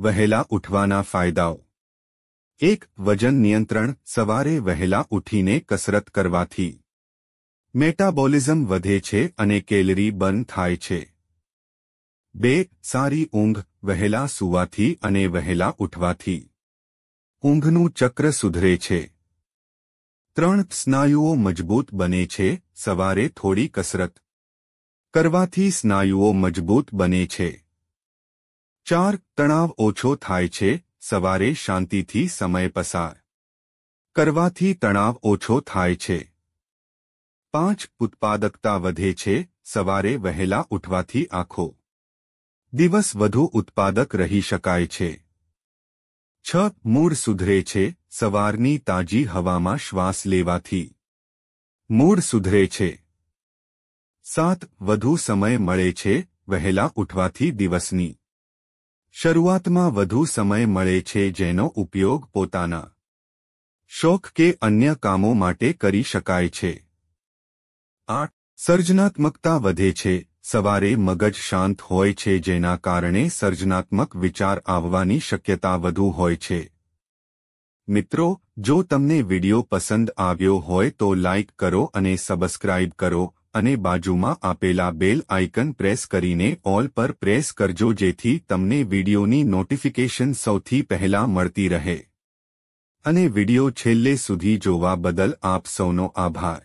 વહેલા ઉઠવાના ફાયદાઓ 1. વજન નિયંત્રણ સવારે વહેલા ઉઠીને કસરત કરવાથી મેટાબોલિઝમ વધે છે અને કેલરી બર્ન થાય છે. 2. સારી ઊંઘ વહેલા સૂવાથી અને વહેલા ઉઠવાથી ઊંઘનું ચક્ર સુધરે છે. 3. સ્નાયુઓ મજબૂત બને છે સવારે થોડી કસરત કરવાથી સ્નાયુઓ મજબૂત બને છે. 4. તણાવ ઓછો થાય છે સવારે શાંતિથી સમય પસાર કરવાથી તણાવ ઓછો થાય છે. 5. ઉત્પાદકતા વધે છે સવારે વહેલા ઉઠવાથી આખો દિવસ વધુ ઉત્પાદક રહી શકાય છે. 6. મૂડ સુધરે છે સવારની તાજી હવામાં શ્વાસ લેવાથી મૂડ સુધરે છે. 7. વધુ સમય મળે છે વહેલા ઉઠવાથી દિવસની શરૂઆતમાં વધુ સમય મળે છે જેનો ઉપયોગ પોતાના શોખ કે અન્ય કામો માટે કરી શકાય છે. 8. સર્જનાત્મકતા વધે છે સવારે મગજ શાંત હોય છે જેના કારણે સર્જનાત્મક વિચાર આવવાની શક્યતા વધુ હોય છે. મિત્રો, જો તમને વિડિયો પસંદ આવ્યો હોય તો લાઇક કરો અને સબસ્ક્રાઇબ કરો અને બાજુમાં આપેલા બેલ આઇકન પ્રેસ કરીને ઓલ પર પ્રેસ કરજો જેથી તમને વિડિયોની નોટિફિકેશન સૌથી પહેલા મળતી રહે. અને વિડિયો છેલ્લે સુધી જોવા બદલ આપ સૌનો આભાર.